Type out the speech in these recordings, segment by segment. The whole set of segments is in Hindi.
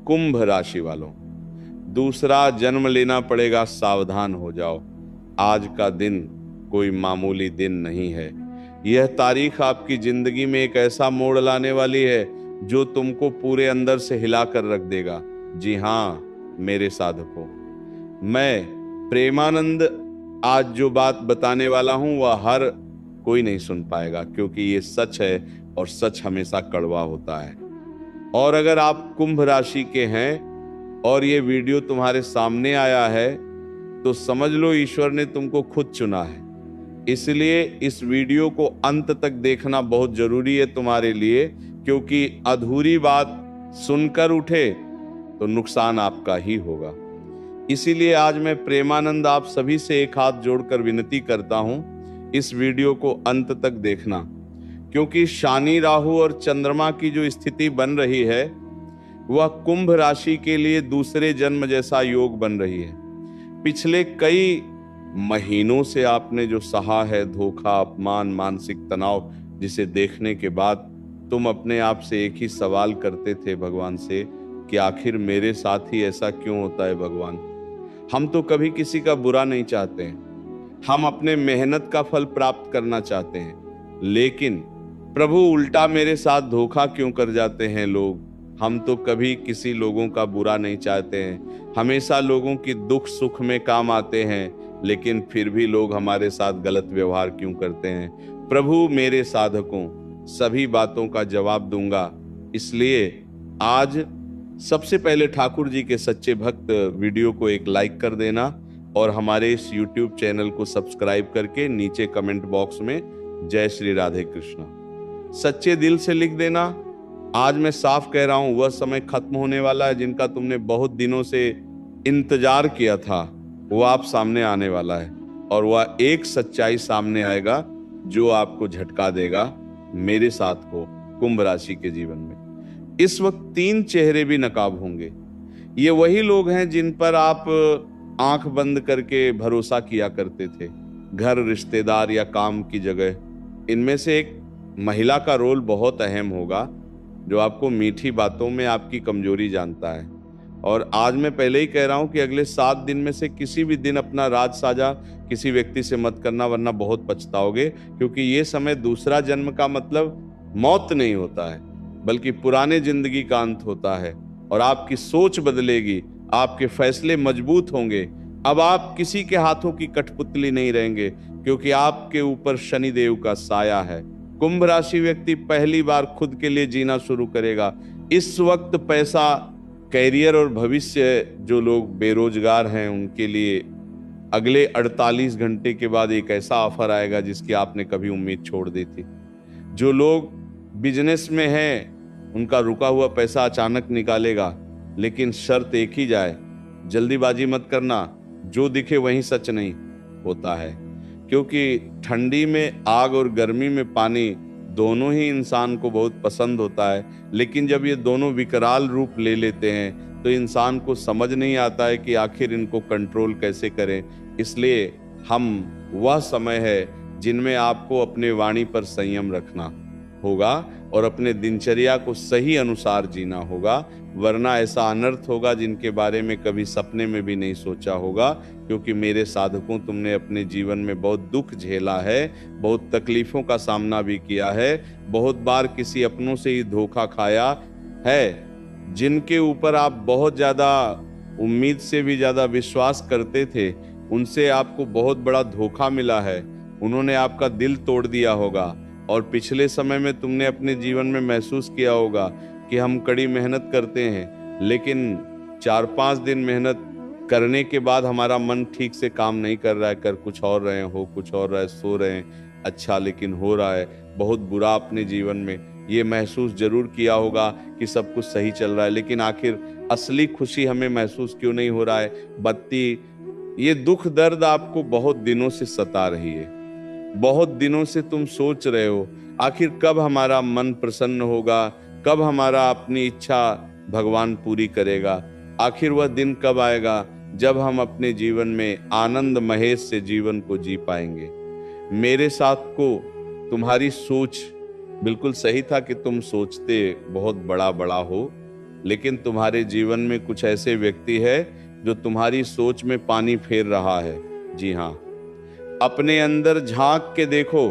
कुंभ राशि वालों, दूसरा जन्म लेना पड़ेगा, सावधान हो जाओ। आज का दिन कोई मामूली दिन नहीं है। यह तारीख आपकी जिंदगी में एक ऐसा मोड़ लाने वाली है जो तुमको पूरे अंदर से हिला कर रख देगा। जी हाँ मेरे साधकों, मैं प्रेमानंद आज जो बात बताने वाला हूं वह हर कोई नहीं सुन पाएगा, क्योंकि ये सच है और सच हमेशा कड़वा होता है। और अगर आप कुंभ राशि के हैं और ये वीडियो तुम्हारे सामने आया है तो समझ लो ईश्वर ने तुमको खुद चुना है। इसलिए इस वीडियो को अंत तक देखना बहुत जरूरी है तुम्हारे लिए, क्योंकि अधूरी बात सुनकर उठे तो नुकसान आपका ही होगा। इसीलिए आज मैं प्रेमानंद आप सभी से एक हाथ जोड़कर विनती करता हूं, इस वीडियो को अंत तक देखना, क्योंकि शनि राहु और चंद्रमा की जो स्थिति बन रही है वह कुंभ राशि के लिए दूसरे जन्म जैसा योग बन रही है। पिछले कई महीनों से आपने जो सहा है धोखा, अपमान, मानसिक तनाव, जिसे देखने के बाद तुम अपने आप से एक ही सवाल करते थे भगवान से कि आखिर मेरे साथ ही ऐसा क्यों होता है भगवान। हम तो कभी किसी का बुरा नहीं चाहते हैं, हम अपने मेहनत का फल प्राप्त करना चाहते हैं, लेकिन प्रभु उल्टा मेरे साथ धोखा क्यों कर जाते हैं लोग। हम तो कभी किसी लोगों का बुरा नहीं चाहते हैं, हमेशा लोगों की दुख सुख में काम आते हैं, लेकिन फिर भी लोग हमारे साथ गलत व्यवहार क्यों करते हैं। प्रभु मेरे साधकों सभी बातों का जवाब दूंगा। इसलिए आज सबसे पहले ठाकुर जी के सच्चे भक्त वीडियो को एक लाइक कर देना और हमारे इस YouTube चैनल को सब्सक्राइब करके नीचे कमेंट बॉक्स में जय श्री राधे कृष्णा सच्चे दिल से लिख देना। आज मैं साफ कह रहा हूं, वह समय खत्म होने वाला है जिनका तुमने बहुत दिनों से इंतजार किया था, वह आप सामने आने वाला है। और वह एक सच्चाई सामने आएगा जो आपको झटका देगा मेरे साथ को कुंभ राशि के जीवन में। इस वक्त 3 चेहरे भी नकाब होंगे। ये वही लोग हैं जिन पर आप आंख बंद करके भरोसा किया करते थे, घर, रिश्तेदार या काम की जगह। इनमें से एक महिला का रोल बहुत अहम होगा जो आपको मीठी बातों में आपकी कमजोरी जानता है। और आज मैं पहले ही कह रहा हूं कि अगले 7 दिन में से किसी भी दिन अपना राज साझा किसी व्यक्ति से मत करना, वरना बहुत पछताओगे। क्योंकि ये समय दूसरा जन्म का मतलब मौत नहीं होता है, बल्कि पुराने जिंदगी का अंत होता है। और आपकी सोच बदलेगी, आपके फैसले मजबूत होंगे। अब आप किसी के हाथों की कठपुतली नहीं रहेंगे, क्योंकि आपके ऊपर शनिदेव का साया है। कुंभ राशि व्यक्ति पहली बार खुद के लिए जीना शुरू करेगा। इस वक्त पैसा, कैरियर और भविष्य, जो लोग बेरोजगार हैं उनके लिए अगले 48 घंटे के बाद एक ऐसा ऑफर आएगा जिसकी आपने कभी उम्मीद छोड़ दी थी। जो लोग बिजनेस में हैं उनका रुका हुआ पैसा अचानक निकालेगा, लेकिन शर्त एक ही जाए, जल्दीबाजी मत करना। जो दिखे वही सच नहीं होता है, क्योंकि ठंडी में आग और गर्मी में पानी दोनों ही इंसान को बहुत पसंद होता है, लेकिन जब ये दोनों विकराल रूप ले लेते हैं तो इंसान को समझ नहीं आता है कि आखिर इनको कंट्रोल कैसे करें। इसलिए वह समय है जिनमें आपको अपने वाणी पर संयम रखना होगा और अपने दिनचर्या को सही अनुसार जीना होगा, वरना ऐसा अनर्थ होगा जिनके बारे में कभी सपने में भी नहीं सोचा होगा। क्योंकि मेरे साधकों, तुमने अपने जीवन में बहुत दुख झेला है, बहुत तकलीफों का सामना भी किया है, बहुत बार किसी अपनों से ही धोखा खाया है। जिनके ऊपर आप बहुत ज्यादा उम्मीद से भी ज्यादा विश्वास करते थे, उनसे आपको बहुत बड़ा धोखा मिला है। उन्होंने आपका दिल तोड़ दिया होगा। और पिछले समय में तुमने अपने जीवन में महसूस किया होगा कि हम कड़ी मेहनत करते हैं, लेकिन 4-5 दिन मेहनत करने के बाद हमारा मन ठीक से काम नहीं कर रहा है, कर कुछ और रहे हैं, हो कुछ और रहा है, सो रहे हैं अच्छा लेकिन हो रहा है बहुत बुरा। अपने जीवन में ये महसूस जरूर किया होगा कि सब कुछ सही चल रहा है, लेकिन आखिर असली खुशी हमें महसूस क्यों नहीं हो रहा है। बत्ती, ये दुख दर्द आपको बहुत दिनों से सता रही है। बहुत दिनों से तुम सोच रहे हो आखिर कब हमारा मन प्रसन्न होगा, कब हमारा अपनी इच्छा भगवान पूरी करेगा, आखिर वह दिन कब आएगा जब हम अपने जीवन में आनंद महेश से जीवन को जी पाएंगे। मेरे साथ को तुम्हारी सोच बिल्कुल सही था कि तुम सोचते बहुत बड़ा बड़ा हो, लेकिन तुम्हारे जीवन में कुछ ऐसे व्यक्ति है जो तुम्हारी सोच में पानी फेर रहा है। जी हाँ, अपने अंदर झांक के देखो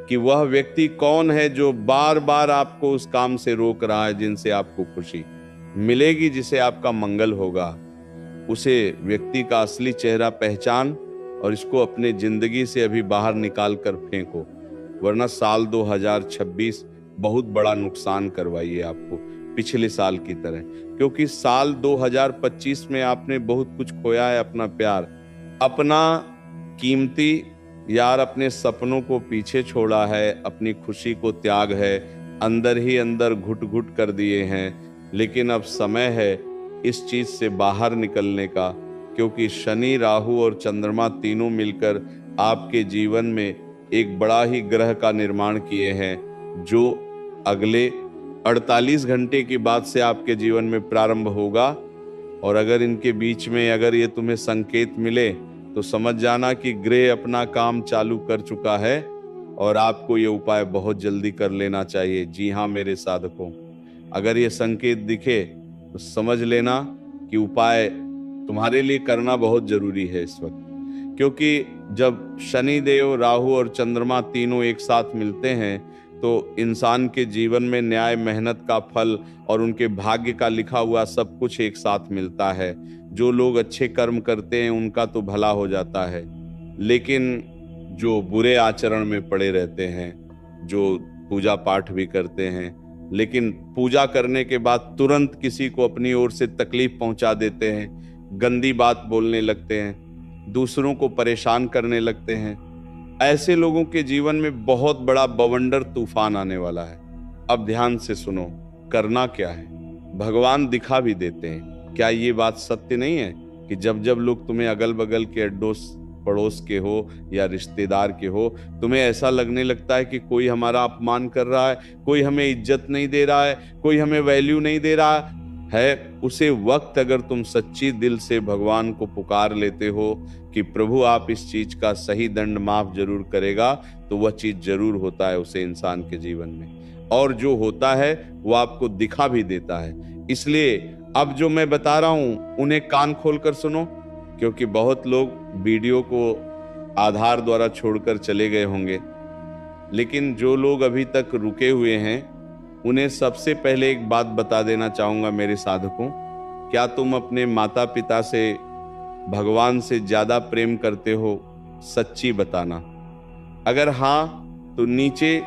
कि वह व्यक्ति कौन है जो बार बार आपको उस काम से रोक रहा है जिनसे आपको खुशी मिलेगी, जिसे आपका मंगल होगा। उसे व्यक्ति का असली चेहरा पहचान और इसको अपने जिंदगी से अभी बाहर निकाल कर फेंको, वरना साल 2026 बहुत बड़ा नुकसान करवाइए आपको पिछले साल की तरह। क्योंकि साल 2025 में आपने बहुत कुछ खोया है, अपना प्यार, अपना कीमती यार, अपने सपनों को पीछे छोड़ा है, अपनी खुशी को त्याग है, अंदर ही अंदर घुट घुट कर दिए हैं। लेकिन अब समय है इस चीज से बाहर निकलने का, क्योंकि शनि, राहु और चंद्रमा तीनों मिलकर आपके जीवन में एक बड़ा ही ग्रह का निर्माण किए हैं, जो अगले 48 घंटे के बाद से आपके जीवन में प्रारंभ होगा। और अगर इनके बीच में अगर ये तुम्हें संकेत मिले तो समझ जाना कि ग्रह अपना काम चालू कर चुका है और आपको ये उपाय बहुत जल्दी कर लेना चाहिए। जी हाँ मेरे साधकों, अगर ये संकेत दिखे तो समझ लेना कि उपाय तुम्हारे लिए करना बहुत जरूरी है इस वक्त। क्योंकि जब शनि देव, राहु और चंद्रमा तीनों एक साथ मिलते हैं तो इंसान के जीवन में न्याय, मेहनत का फल और उनके भाग्य का लिखा हुआ सब कुछ एक साथ मिलता है। जो लोग अच्छे कर्म करते हैं उनका तो भला हो जाता है, लेकिन जो बुरे आचरण में पड़े रहते हैं, जो पूजा पाठ भी करते हैं लेकिन पूजा करने के बाद तुरंत किसी को अपनी ओर से तकलीफ पहुंचा देते हैं, गंदी बात बोलने लगते हैं, दूसरों को परेशान करने लगते हैं, ऐसे लोगों के जीवन में बहुत बड़ा बवंडर तूफान आने वाला है। अब ध्यान से सुनो, करना क्या है। भगवान दिखा भी देते हैं। क्या ये बात सत्य नहीं है कि जब जब लोग तुम्हें अगल बगल के अड़ोस पड़ोस के हो या रिश्तेदार के हो, तुम्हें ऐसा लगने लगता है कि कोई हमारा अपमान कर रहा है, कोई हमें इज्जत नहीं दे रहा है, कोई हमें वैल्यू नहीं दे रहा है, उसे वक्त अगर तुम सच्ची दिल से भगवान को पुकार लेते हो कि प्रभु आप इस चीज का सही दंड माफ जरूर करेगा, तो वह चीज जरूर होता है उसे इंसान के जीवन में, और जो होता है वो आपको दिखा भी देता है। इसलिए अब जो मैं बता रहा हूं उन्हें कान खोल कर सुनो, क्योंकि बहुत लोग वीडियो को आधार द्वारा छोड़कर चले गए होंगे, लेकिन जो लोग अभी तक रुके हुए हैं उन्हें सबसे पहले एक बात बता देना चाहूंगा मेरे साधकों, क्या तुम अपने माता पिता से, भगवान से ज्यादा प्रेम करते हो? सच्ची बताना। अगर हाँ तो नीचे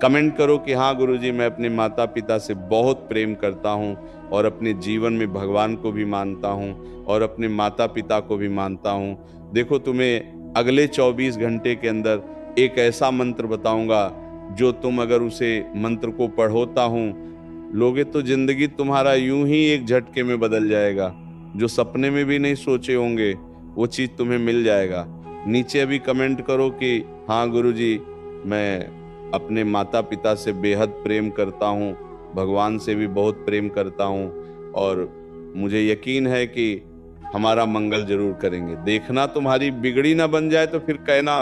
कमेंट करो कि हाँ गुरुजी मैं अपने माता पिता से बहुत प्रेम करता हूँ और अपने जीवन में भगवान को भी मानता हूँ और अपने माता पिता को भी मानता हूँ। देखो तुम्हें अगले 24 घंटे के अंदर एक ऐसा मंत्र बताऊंगा जो तुम अगर उसे मंत्र को पढ़ोता हूँ लोगे तो जिंदगी तुम्हारा यूं ही एक झटके में बदल जाएगा। जो सपने में भी नहीं सोचे होंगे वो चीज तुम्हें मिल जाएगा। नीचे अभी कमेंट करो कि हाँ गुरुजी मैं अपने माता पिता से बेहद प्रेम करता हूँ, भगवान से भी बहुत प्रेम करता हूँ और मुझे यकीन है कि हमारा मंगल जरूर करेंगे। देखना तुम्हारी बिगड़ी ना बन जाए तो फिर कहना।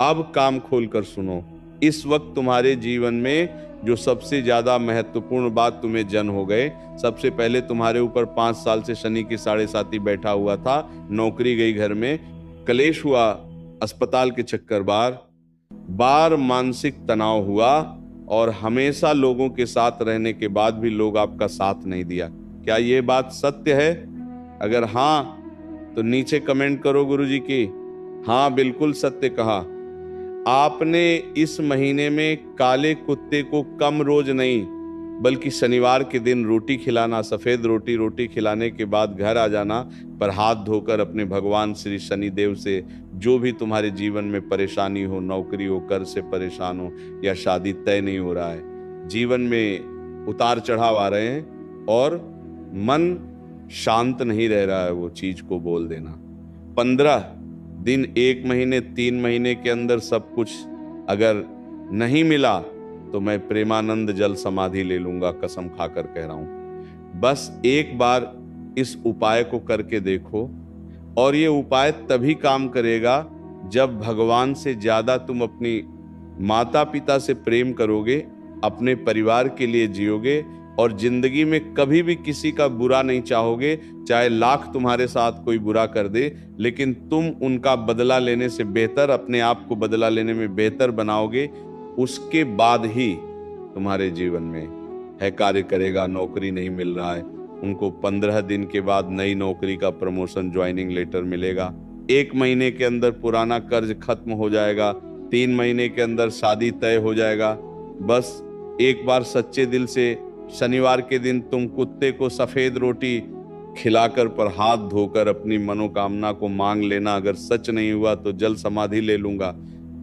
अब काम खोल कर सुनो, इस वक्त तुम्हारे जीवन में जो सबसे ज्यादा महत्वपूर्ण बात तुम्हें जन हो गए। सबसे पहले तुम्हारे ऊपर 5 साल से शनि की 7.5 बैठा हुआ था, नौकरी गई, घर में कलेश हुआ, अस्पताल के चक्कर बार मानसिक तनाव हुआ और हमेशा लोगों के साथ रहने के बाद भी लोग आपका साथ नहीं दिया। क्या ये बात सत्य है? अगर हाँ तो नीचे कमेंट करो गुरुजी की हाँ बिल्कुल सत्य कहा। आपने इस महीने में काले कुत्ते को कम रोज नहीं बल्कि शनिवार के दिन रोटी खिलाना, सफेद रोटी खिलाने के बाद घर आ जाना, पर हाथ धोकर अपने भगवान श्री शनिदेव से जो भी तुम्हारे जीवन में परेशानी हो, नौकरी हो, कर से परेशान हो या शादी तय नहीं हो रहा है, जीवन में उतार चढ़ाव आ रहे हैं और मन शांत नहीं रह रहा है, वो चीज को बोल देना। 15 दिन, 1 महीने, 3 महीने के अंदर सब कुछ अगर नहीं मिला तो मैं प्रेमानंद जल समाधि ले लूंगा, कसम खाकर कह रहा हूं। बस एक बार इस उपाय को करके देखो और ये उपाय तभी काम करेगा जब भगवान से ज्यादा तुम अपनी माता पिता से प्रेम करोगे, अपने परिवार के लिए जियोगे, और जिंदगी में कभी भी किसी का बुरा नहीं चाहोगे, चाहे लाख तुम्हारे साथ कोई बुरा कर दे, लेकिन तुम उनका बदला लेने से बेहतर अपने आप को बदला लेने में बेहतर बनाओगे। उसके बाद ही तुम्हारे जीवन में है कार्य करेगा। नौकरी नहीं मिल रहा है, उनको 15 दिन के बाद नई नौकरी का प्रमोशन ज्वाइनिंग लेटर मिलेगा। 1 महीने के अंदर पुराना कर्ज खत्म हो जाएगा। 3 महीने के अंदर शादी तय हो जाएगा। बस एक बार सच्चे दिल से शनिवार के दिन तुम कुत्ते को सफेद रोटी खिलाकर पर हाथ धोकर अपनी मनोकामना को मांग लेना। अगर सच नहीं हुआ तो जल समाधि ले लूंगा।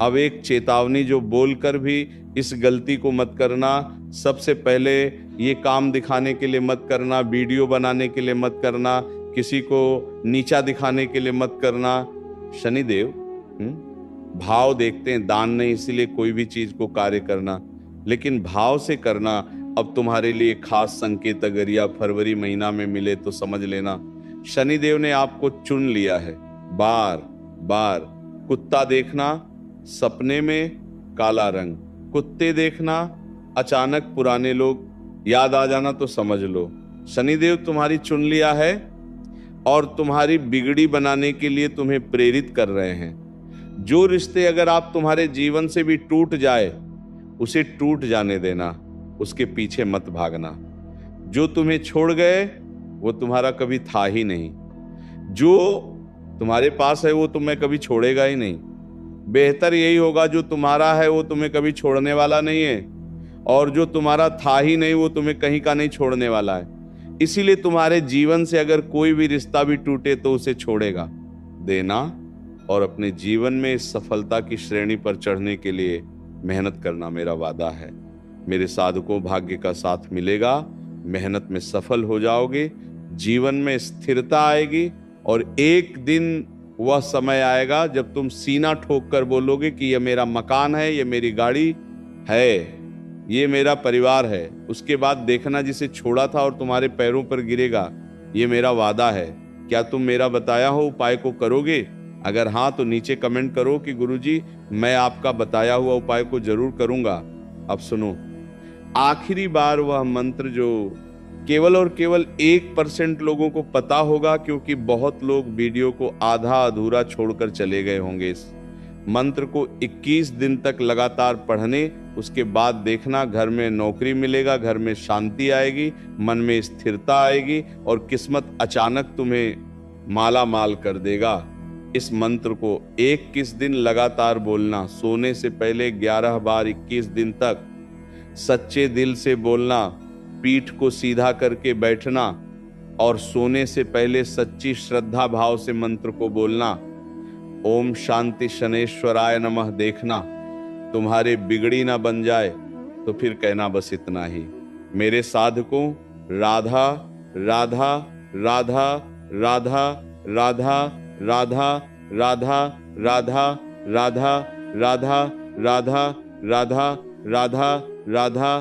अब एक चेतावनी जो बोलकर भी इस गलती को मत करना। सबसे पहले ये काम दिखाने के लिए मत करना, वीडियो बनाने के लिए मत करना, किसी को नीचा दिखाने के लिए मत करना। शनिदेव भाव देखते हैं, दान नहीं, इसीलिए कोई भी चीज को कार्य करना, लेकिन भाव से करना। अब तुम्हारे लिए खास संकेत अगर या फरवरी महीना में मिले तो समझ लेना शनिदेव ने आपको चुन लिया है। बार बार कुत्ता देखना, सपने में काला रंग, कुत्ते देखना, अचानक पुराने लोग याद आ जाना तो समझ लो शनिदेव तुम्हारी चुन लिया है और तुम्हारी बिगड़ी बनाने के लिए तुम्हें प्रेरित कर रहे हैं। जो रिश्ते अगर आप तुम्हारे जीवन से भी टूट जाए उसे टूट जाने देना, उसके पीछे मत भागना। जो तुम्हें छोड़ गए वो तुम्हारा कभी था ही नहीं, जो तुम्हारे पास है वो तुम्हें कभी छोड़ेगा ही नहीं। बेहतर यही होगा जो तुम्हारा है वो तुम्हें कभी छोड़ने वाला नहीं है, और जो तुम्हारा था ही नहीं वो तुम्हें कहीं का नहीं छोड़ने वाला है। इसीलिए तुम्हारे जीवन से अगर कोई भी रिश्ता भी टूटे तो उसे छोड़ेगा देना, और अपने जीवन में सफलता की श्रेणी पर चढ़ने के लिए मेहनत करना मेरा वादा है। मेरे साधकों, भाग्य का साथ मिलेगा, मेहनत में सफल हो जाओगे, जीवन में स्थिरता आएगी, और एक दिन वह समय आएगा जब तुम सीना ठोक कर बोलोगे कि यह मेरा मकान है, यह मेरी गाड़ी है, ये मेरा परिवार है। उसके बाद देखना जिसे छोड़ा था और तुम्हारे पैरों पर गिरेगा। ये मेरा वादा है। क्या तुम मेरा बताया हो उपाय को करोगे? अगर हाँ तो नीचे कमेंट करो कि गुरुजी मैं आपका बताया हुआ उपाय को जरूर करूंगा। अब सुनो, आखिरी बार वह मंत्र जो केवल और केवल 1% लोगों को पता होगा, क्योंकि बहुत लोग वीडियो को आधा अधूरा छोड़कर चले गए होंगे। इस मंत्र को 21 दिन तक लगातार पढ़ने, उसके बाद देखना घर में नौकरी मिलेगा, घर में शांति आएगी, मन में स्थिरता आएगी और किस्मत अचानक तुम्हें माला माल कर देगा। इस मंत्र को 21 दिन लगातार बोलना, सोने से पहले 11 बार 21 दिन तक सच्चे दिल से बोलना, पीठ को सीधा करके बैठना और सोने से पहले सच्ची श्रद्धा भाव से मंत्र को बोलना। ओम शांति शनेश्वराय नमः देखना। तुम्हारे बिगड़ी ना बन जाए तो फिर कहना बस इतना ही। मेरे साधकों, राधा राधा राधा राधा राधा राधा राधा राधा राधा राधा राधा राधा राधा राधा